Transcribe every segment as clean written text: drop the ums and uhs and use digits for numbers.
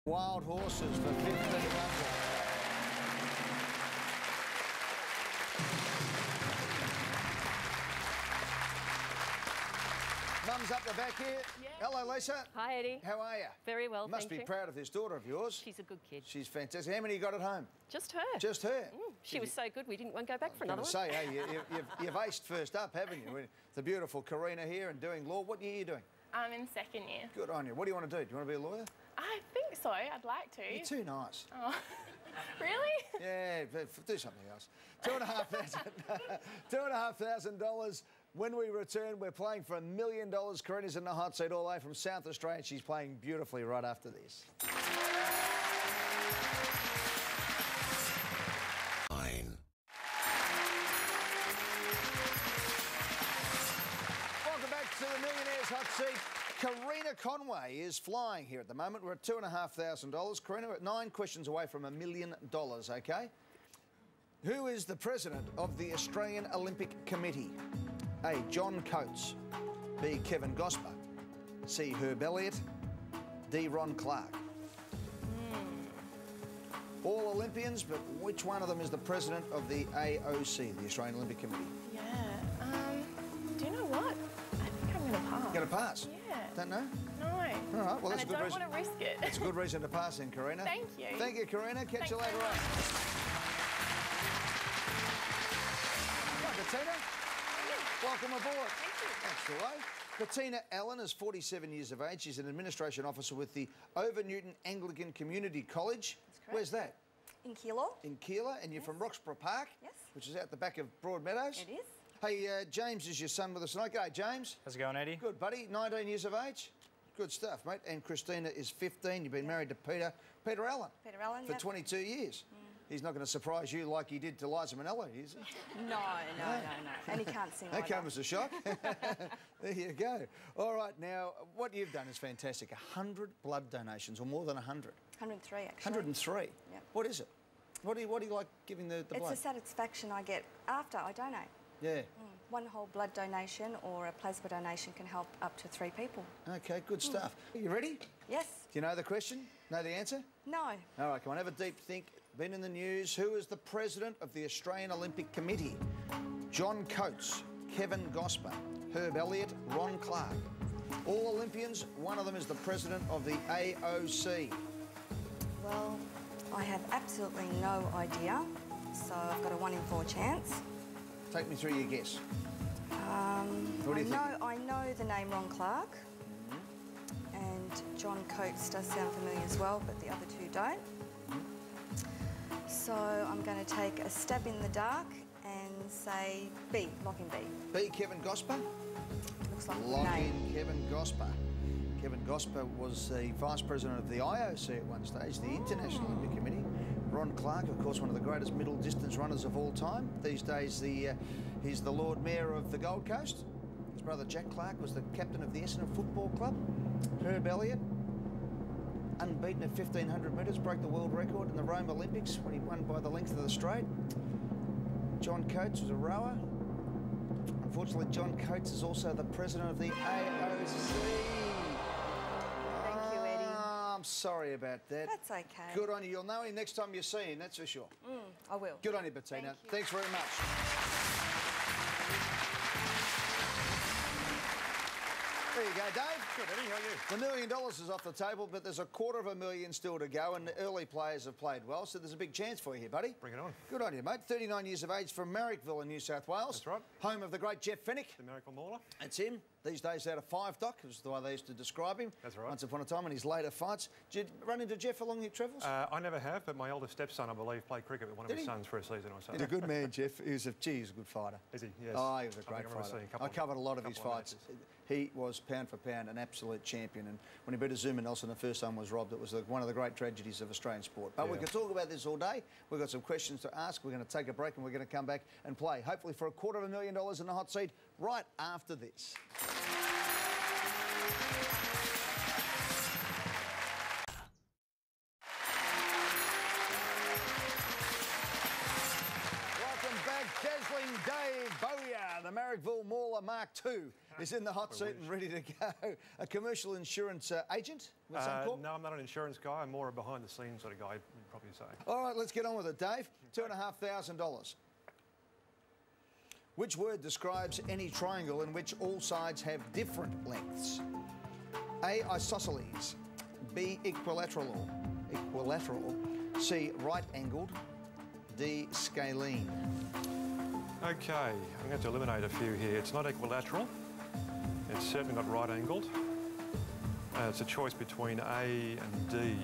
Wild horses for 1,500. Mum's up the back here. Yeah. Hello, Lisa. Hi, Eddie. How are you? Very well, Must be proud of this daughter of yours. She's a good kid. She's fantastic. How many you got at home? Just her. Just her? She was so good we didn't want to go back for another one. Say, hey, you've aced first up, haven't you? The beautiful Karina here and doing law. What year are you doing? I'm in second year. Good on you. What do you want to do? Do you want to be a lawyer? I think so. I'd like to. You're too nice. Oh, really? Yeah, do something else. $2,500. When we return, we're playing for $1 million. Karina's in the hot seat all the way from South Australia. She's playing beautifully right after this. Welcome back to the Millionaire's hot seat. Karina Conway is flying here at the moment. We're at $2,500. Karina, we're at 9 questions away from $1 million, OK? Who is the president of the Australian Olympic Committee? A. John Coates. B. Kevin Gosper. C. Herb Elliott. D. Ron Clark. All Olympians, but which one of them is the president of the AOC, the Australian Olympic Committee? Yeah. Do you know what? I think I'm going to pass. Going to pass? Yeah. Don't know? No. All right, well, that's a good reason. I don't want to risk it. That's a good reason to pass in, Karina. Thank you. Thank you, Karina. Catch you later on. Hi, Patina. Welcome aboard. Thank you. That's the way. Patina Allen is 47 years of age. She's an administration officer with the Over-Newton Anglican Community College. That's correct. Where's that? In Keilor. In Keilor, and you're from Roxburgh Park? Yes. Which is out the back of Broadmeadows? It is. Hey, James is your son with us tonight. G'day, James. How's it going, Eddie? Good, buddy. 19 years of age? Good stuff, mate. And Christina is 15. You've been married to Peter Allen. Peter Allen, For 22 years. He's not going to surprise you like he did to Liza Minnelli, is he? No. And he can't sing That either. came as a shock. There you go. All right, now, what you've done is fantastic. 100 blood donations, or more than 100. 103, actually. 103? Yep. What is it? What do you like giving the blood? It's the satisfaction I get after I donate. Yeah. One whole blood donation or a plasma donation can help up to 3 people. OK, good stuff. Are you ready? Yes. Do you know the question? Know the answer? No. All right, come on, have a deep think. Been in the news. Who is the president of the Australian Olympic Committee? John Coates, Kevin Gosper, Herb Elliott, Ron Clark. All Olympians, one of them is the president of the AOC. Well, I have absolutely no idea, so I've got a 1 in 4 chance. Take me through your guess. What do you think? I know the name Ron Clark, and John Coates does sound familiar as well, but the other 2 don't. So I'm going to take a stab in the dark and say B, lock in B. B, Kevin Gosper? Looks like Lock name. in Kevin Gosper. Kevin Gosper was the vice president of the IOC at one stage, the International Olympic Committee. Ron Clark, of course, one of the greatest middle distance runners of all time. These days, he's the Lord Mayor of the Gold Coast. His brother Jack Clark was the captain of the Essendon Football Club. Herb Elliott, unbeaten at 1,500 metres, broke the world record in the Rome Olympics when he won by the length of the straight. John Coates was a rower. Unfortunately, John Coates is also the president of the AOC. I'm sorry about that. That's okay. Good on you. You'll know him next time you see him, that's for sure. I will. Good on you, Patina. Thank you. Thanks very much. There you go, Dave. Good, Eddie. How are you? The $1 million is off the table, but there's $250,000 still to go, and the early players have played well, so there's a big chance for you here, buddy. Bring it on. Good on you, mate. 39 years of age from Marrickville in New South Wales. That's right. Home of the great Jeff Fennick. The Miracle Mauler. That's him. These days out of 5 Doc, is the way they used to describe him. That's right. Once upon a time in his later fights. Did you run into Jeff along your travels? I never have, but my older stepson, I believe, played cricket with one of his sons for a season or so. He's a good man, Jeff. He was a good fighter. Is he? Yes. Oh, he was a great I think I've fighter. seen I covered a lot of his fights. He was pound for pound an absolute champion, and when he beat Azuma Nelson the first time was robbed, it was one of the great tragedies of Australian sport. But we could talk about this all day. We've got some questions to ask. We're going to take a break and we're going to come back and play, hopefully for $250,000 in the hot seat right after this. Welcome back, Dazzling Dave Bowyer, the Marrickville Mauler. caller, Mark 2, is in the hot seat and ready to go. A commercial insurance agent? With Suncorp? No, I'm not an insurance guy. I'm more a behind-the-scenes sort of guy, you'd probably say. All right, let's get on with it, Dave. $2,500. Which word describes any triangle in which all sides have different lengths? A, isosceles. B, equilateral. C, right-angled. D, scalene. OK, I'm going to eliminate a few here. It's not equilateral. It's certainly not right-angled. It's a choice between A and D.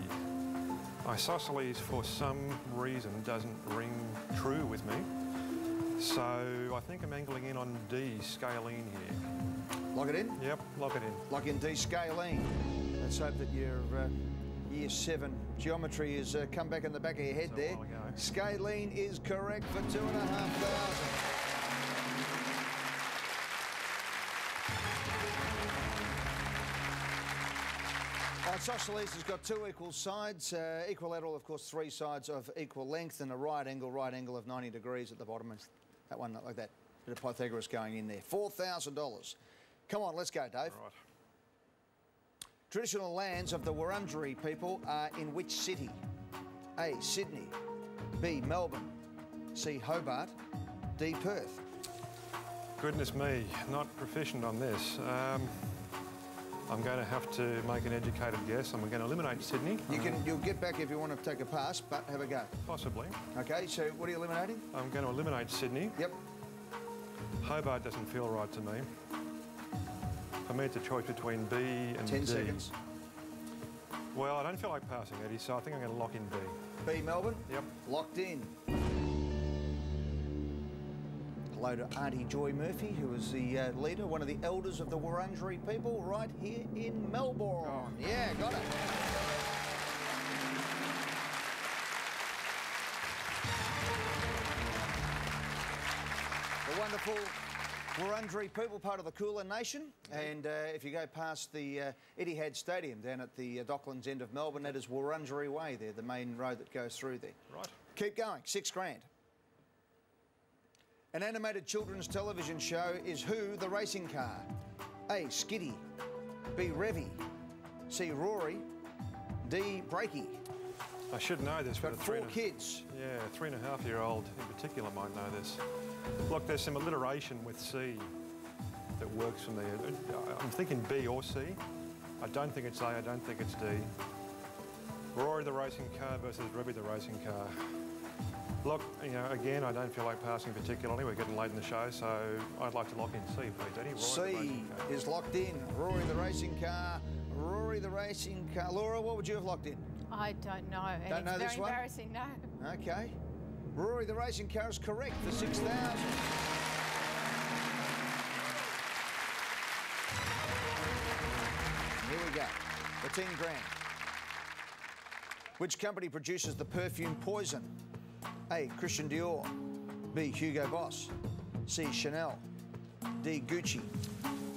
Isosceles, for some reason, doesn't ring true with me. So I think I'm angling in on D, scalene here. Lock it in? Yep, lock it in. Lock in D, scalene. Let's hope that your Year 7 geometry has come back in the back of your head there. Scalene is correct for $2,500. Isosceles has got 2 equal sides. Equilateral, of course, 3 sides of equal length, and a right angle of 90 degrees at the bottom. That one, like that. Bit of Pythagoras going in there. $4,000. Come on, let's go, Dave. All right. Traditional lands of the Wurundjeri people are in which city? A, Sydney. B, Melbourne. C, Hobart. D, Perth. Goodness me, not proficient on this. I'm going to have to make an educated guess. I'm going to eliminate Sydney. You'll get back if you want to take a pass, but have a go. Possibly. Okay, so what are you eliminating? I'm going to eliminate Sydney. Yep. Hobart doesn't feel right to me. For me, it's a choice between B and 10 D. seconds. Well, I don't feel like passing, Eddie, so I think I'm going to lock in B. B, Melbourne? Yep. Locked in. Hello to Auntie Joy Murphy, who is the leader, one of the elders of the Wurundjeri people right here in Melbourne. Oh. Yeah, got it. The wonderful Wurundjeri people, part of the Kulin Nation. And if you go past the Etihad Stadium down at the Docklands end of Melbourne, that is Wurundjeri Way there, the main road that goes through there. Right. Keep going, $6,000. An animated children's television show is Who the Racing Car? A, Skiddy. B, Revy. C, Rory. D, Breaky. I should know this. Got 4 kids. Yeah, 3.5-year-old in particular might know this. Look, there's some alliteration with C that works for me. I'm thinking B or C. I don't think it's A, I don't think it's D. Rory the racing car versus Revy the racing car. Look, you know, again, I don't feel like passing particularly. We're getting late in the show, so I'd like to lock in C, please, Eddie. C is locked in. Rory the racing car. Rory the racing car. Laura, what would you have locked in? I don't know. And don't know this one? It's very embarrassing, no. Okay. Rory the racing car is correct for $6,000. Here we go. For $10,000. Which company produces the perfume Poison? A, Christian Dior. B, Hugo Boss. C, Chanel. D, Gucci.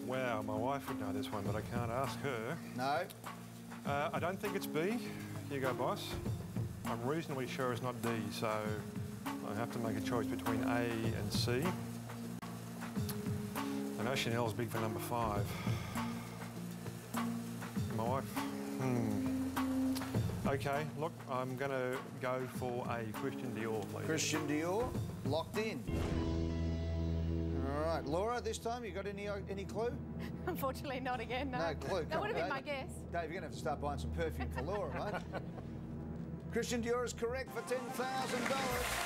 Wow, my wife would know this one, but I can't ask her. No. I don't think it's B, Hugo Boss. I'm reasonably sure it's not D, so I have to make a choice between A and C. I know Chanel's big for number 5. My wife, OK, look, I'm going to go for A, Christian Dior, please. Christian Dior, locked in. All right, Laura, this time, you got any clue? Unfortunately, not again, no. No clue. That would have been my guess. Dave, you're going to have to start buying some perfume for Laura, mate. Christian Dior is correct for $10,000.